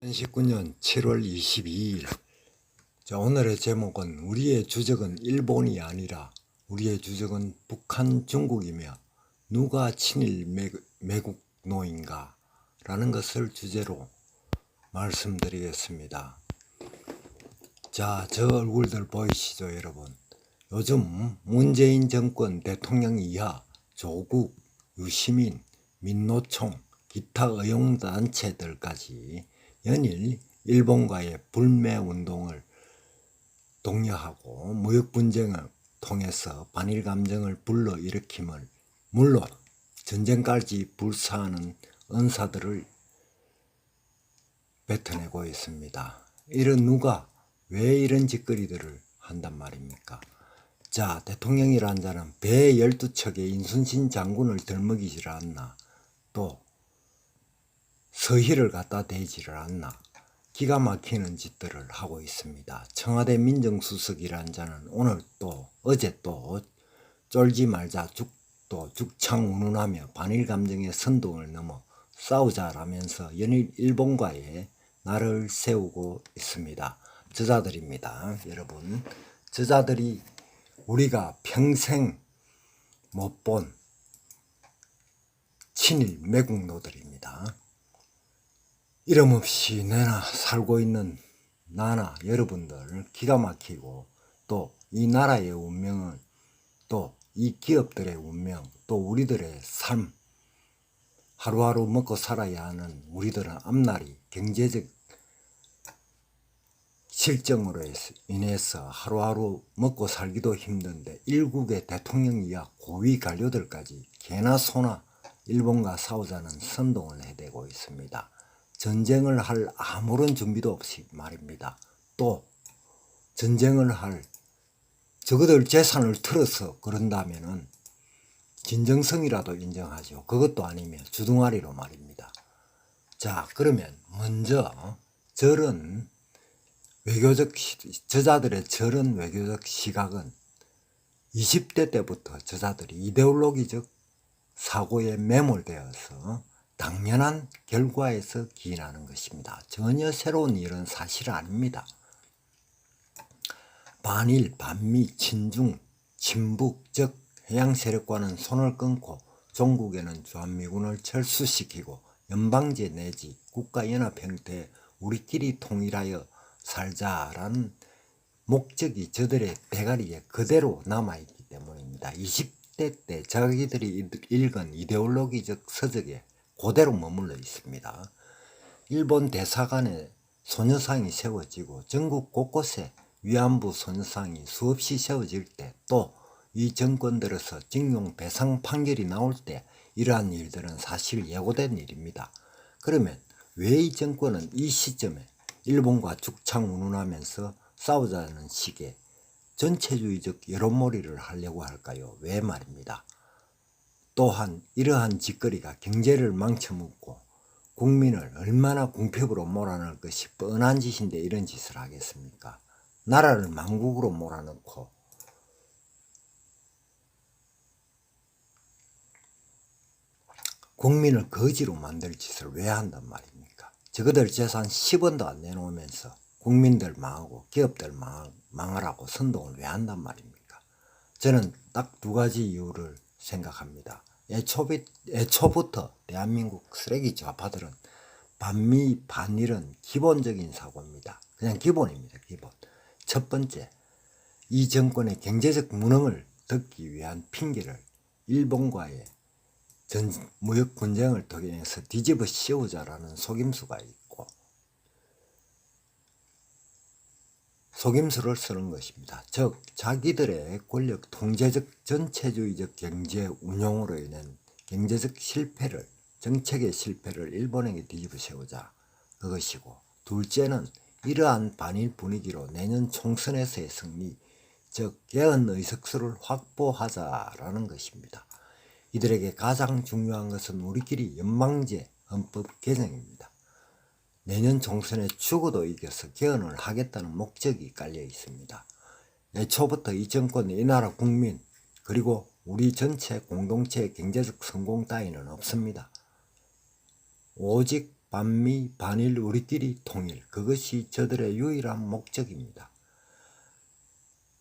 2019년 7월 22일. 오늘의 제목은 우리의 주적은 일본이 아니라 우리의 주적은 북한, 중국이며 누가 친일 매국노인가 라는 것을 주제로 말씀드리겠습니다. 자, 저 얼굴들 보이시죠 여러분? 요즘 문재인 정권 대통령 이하 조국, 유시민, 민노총, 기타 의용단체들까지 연일 일본과의 불매운동을 독려하고 무역분쟁을 통해서 반일감정을 불러일으킴을 물론 전쟁까지 불사하는 은사들을 뱉어내고 있습니다. 이런 누가 왜 이런 짓거리들을 한단 말입니까? 자, 대통령이란 자는 배 12척에 인순신 장군을 덜먹이질 않나, 또 서희를 갖다 대지를 않나, 기가 막히는 짓들을 하고 있습니다. 청와대 민정수석이란 자는 오늘 또 어제 또 쫄지 말자 죽창 운운하며 반일감정의 선동을 넘어 싸우자라면서 연일 일본과의 나를 세우고 있습니다. 저자들입니다. 여러분, 저자들이 우리가 평생 못 본 친일 매국노들입니다. 이름 없이 내나 살고 있는 나나 여러분들 기가 막히고, 또 이 나라의 운명은, 또 이 기업들의 운명, 또 우리들의 삶, 하루하루 먹고 살아야 하는 우리들은 앞날이 경제적 실정으로 인해서 하루하루 먹고 살기도 힘든데 일국의 대통령 이하 고위 관료들까지 개나 소나 일본과 싸우자는 선동을 해대고 있습니다. 전쟁을 할 아무런 준비도 없이 말입니다. 또 전쟁을 할 저그들 재산을 털어서 그런다면은 진정성이라도 인정하죠. 그것도 아니면 주둥아리로 말입니다. 자, 그러면 먼저 저런 외교적 저자들의 저런 외교적 시각은 20대 때부터 저자들이 이데올로기적 사고에 매몰되어서 당연한 결과에서 기인하는 것입니다. 전혀 새로운 일은 사실 아닙니다. 반일, 반미, 친중, 친북, 즉 해양 세력과는 손을 끊고 종국에는 주한미군을 철수시키고 연방제 내지 국가연합 형태의 우리끼리 통일하여 살자라는 목적이 저들의 대가리에 그대로 남아있기 때문입니다. 20대 때 자기들이 읽은 이데올로기적 서적에 그대로 머물러 있습니다. 일본 대사관에 소녀상이 세워지고 전국 곳곳에 위안부 소녀상이 수없이 세워질 때, 또 이 정권 들어서 징용 배상 판결이 나올 때 이러한 일들은 사실 예고된 일입니다. 그러면 왜 이 정권은 이 시점에 일본과 죽창 운운하면서 싸우자는 식의 전체주의적 여론몰이를 하려고 할까요? 왜 말입니다. 또한 이러한 짓거리가 경제를 망쳐먹고 국민을 얼마나 궁핍으로 몰아넣을 것이 뻔한 짓인데 이런 짓을 하겠습니까? 나라를 망국으로 몰아넣고 국민을 거지로 만들 짓을 왜 한단 말입니까? 저그들 재산 10원도 안 내놓으면서 국민들 망하고 기업들 망하라고 선동을 왜 한단 말입니까? 저는 딱 두 가지 이유를 생각합니다. 애초부터 대한민국 쓰레기 좌파들은 반미, 반일은 기본적인 사고입니다. 그냥 기본입니다. 기본. 첫 번째, 이 정권의 경제적 무능을 덮기 위한 핑계를 일본과의 무역 분쟁을 통해서 뒤집어 씌우자라는 속임수가 있고, 속임수를 쓰는 것입니다. 즉 자기들의 권력 통제적 전체주의적 경제 운용으로 인한 경제적 실패를, 정책의 실패를 일본에게 뒤집어 세우자, 그것이고, 둘째는 이러한 반일 분위기로 내년 총선에서의 승리, 즉 개헌 의석수를 확보하자라는 것입니다. 이들에게 가장 중요한 것은 우리끼리 연방제 헌법 개정입니다. 내년 총선에 죽어도 이겨서 개헌을 하겠다는 목적이 깔려 있습니다. 애초부터 이 정권, 이 나라 국민, 그리고 우리 전체 공동체의 경제적 성공 따위는 없습니다. 오직 반미 반일 우리끼리 통일, 그것이 저들의 유일한 목적입니다.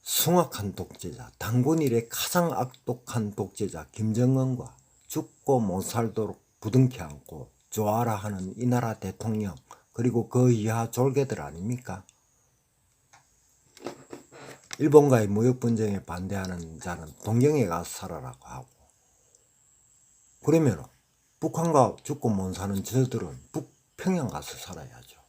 숭악한 독재자, 단군 이래 가장 악독한 독재자 김정은과 죽고 못 살도록 부둥켜 안고 좋아라 하는 이 나라 대통령, 그리고 그 이하 졸개들 아닙니까? 일본과의 무역 분쟁에 반대하는 자는 동경에 가서 살아라고 하고, 그러면 북한과 죽고 못 사는 저들은 북평양 가서 살아야죠.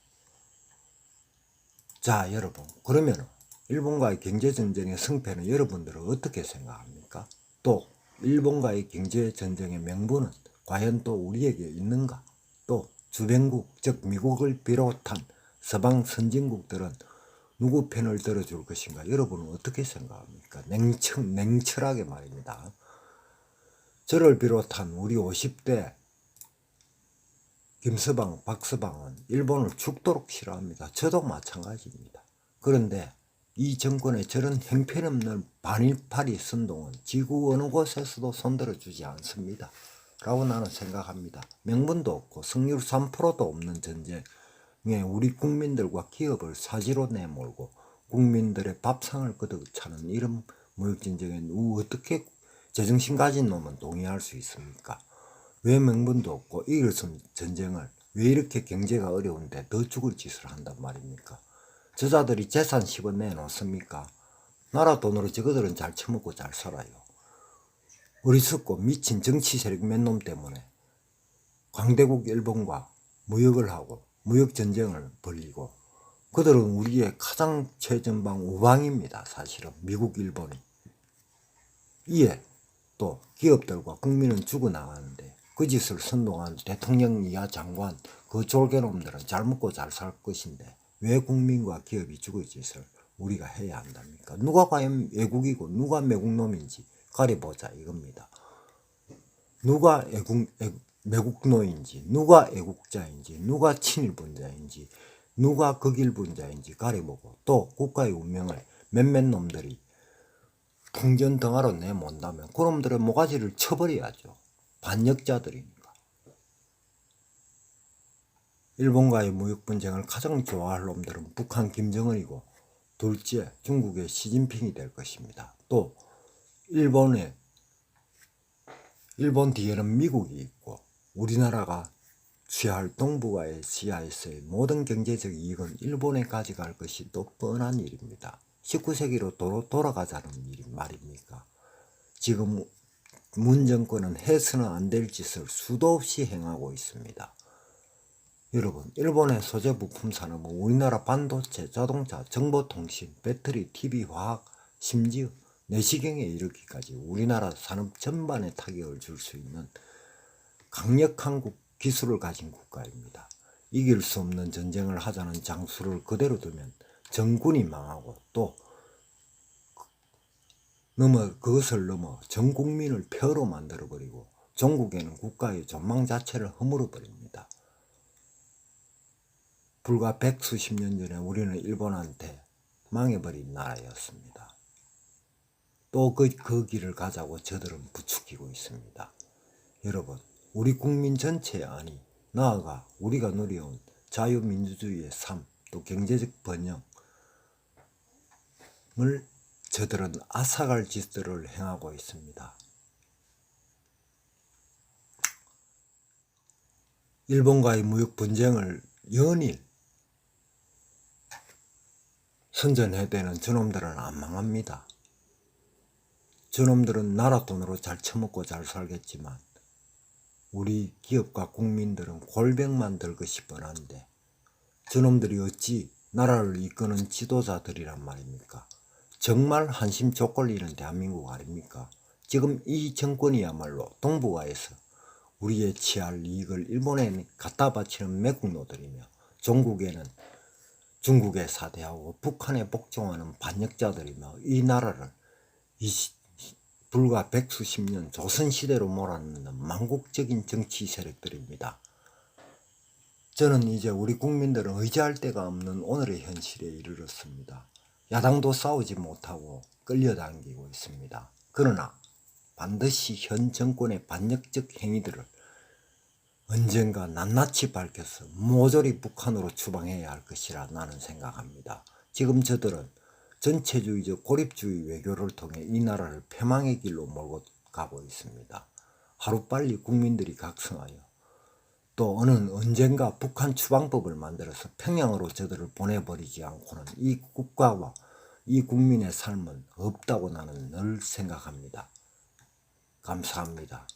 자, 여러분, 그러면 일본과의 경제전쟁의 승패는 여러분들은 어떻게 생각합니까? 또 일본과의 경제전쟁의 명분은 과연 또 우리에게 있는가? 또 주변국, 즉 미국을 비롯한 서방 선진국들은 누구 편을 들어줄 것인가? 여러분은 어떻게 생각합니까? 냉철하게 말입니다. 저를 비롯한 우리 50대 김서방, 박서방은 일본을 죽도록 싫어합니다. 저도 마찬가지입니다. 그런데 이 정권의 저런 형편없는 반일파리 선동은 지구 어느 곳에서도 손들어주지 않습니다. 라고 나는 생각합니다. 명분도 없고 승률 3%도 없는 전쟁에 우리 국민들과 기업을 사지로 내몰고 국민들의 밥상을 걷어차는 이런 무역전쟁에 어떻게 제정신 가진 놈은 동의할 수 있습니까? 왜 명분도 없고 이길 수 없는 전쟁을 왜 이렇게 경제가 어려운데 더 죽을 짓을 한단 말입니까? 저자들이 재산 10원 내놓습니까? 나라 돈으로 저거들은 잘 처먹고 잘 살아요. 어리석고 미친 정치 세력 몇 놈 때문에 강대국 일본과 무역을 하고 무역 전쟁을 벌이고, 그들은 우리의 가장 최전방 우방입니다. 사실은 미국, 일본이. 이에 또 기업들과 국민은 죽어나가는데 그 짓을 선동한 대통령 이하 장관, 그 졸개놈들은 잘 먹고 잘 살 것인데 왜 국민과 기업이 죽을 짓을 우리가 해야 한답니까? 누가 과연 애국이고 누가 매국놈인지 가려보자 이겁니다. 누가 매국노인지, 누가 애국자인지, 누가 친일분자인지, 누가 극일분자인지 가려보고, 또 국가의 운명을 몇몇 놈들이 풍전 등하로 내몬다면 그놈들의 모가지를 쳐버려야죠. 반역자들이니까. 일본과의 무역분쟁을 가장 좋아할 놈들은 북한 김정은이고, 둘째 중국의 시진핑이 될 것입니다. 또 일본 뒤에는 미국이 있고, 우리나라가 취할 동북아시아에서의 모든 경제적 이익은 일본에 가져갈 것이 또 뻔한 일입니다. 19세기로 돌아가자는 일이 말입니까? 지금 문 정권은 해서는 안 될 짓을 수도 없이 행하고 있습니다. 여러분, 일본의 소재 부품 산업은 우리나라 반도체, 자동차, 정보통신, 배터리, TV, 화학, 심지어 내시경에 이르기까지 우리나라 산업 전반에 타격을 줄 수 있는 강력한 기술을 가진 국가입니다. 이길 수 없는 전쟁을 하자는 장수를 그대로 두면 정군이 망하고, 또 그것을 넘어 전 국민을 폐허로 만들어버리고 종국에는 국가의 전망 자체를 허물어버립니다. 불과 백수십 년 전에 우리는 일본한테 망해버린 나라였습니다. 또 그 길을 가자고 저들은 부추기고 있습니다. 여러분, 우리 국민 전체, 아니 나아가 우리가 누려온 자유민주주의의 삶, 또 경제적 번영을 저들은 앗아갈 짓들을 행하고 있습니다. 일본과의 무역 분쟁을 연일 선전해대는 저놈들은 안 망합니다. 저놈들은 나라 돈으로 잘 처먹고 잘 살겠지만 우리 기업과 국민들은 골병만 들것이 뻔한데, 저놈들이 어찌 나라를 이끄는 지도자들이란 말입니까? 정말 한심 족골리는 대한민국 아닙니까? 지금 이 정권이야말로 동북아에서 우리의 취할 이익을 일본에 갖다 바치는 매국노들이며, 종국에는 중국에 사대하고 북한에 복종하는 반역자들이며, 이 나라를 불과 백수십 년 조선시대로 몰아넣는 망국적인 정치 세력들입니다. 저는 이제 우리 국민들은 의지할 데가 없는 오늘의 현실에 이르렀습니다. 야당도 싸우지 못하고 끌려당기고 있습니다. 그러나 반드시 현 정권의 반역적 행위들을 언젠가 낱낱이 밝혀서 모조리 북한으로 추방해야 할 것이라 나는 생각합니다. 지금 저들은 전체주의적 고립주의 외교를 통해 이 나라를 패망의 길로 몰고 가고 있습니다. 하루빨리 국민들이 각성하여 또 언젠가 북한 추방법을 만들어서 평양으로 저들을 보내버리지 않고는 이 국가와 이 국민의 삶은 없다고 나는 늘 생각합니다. 감사합니다.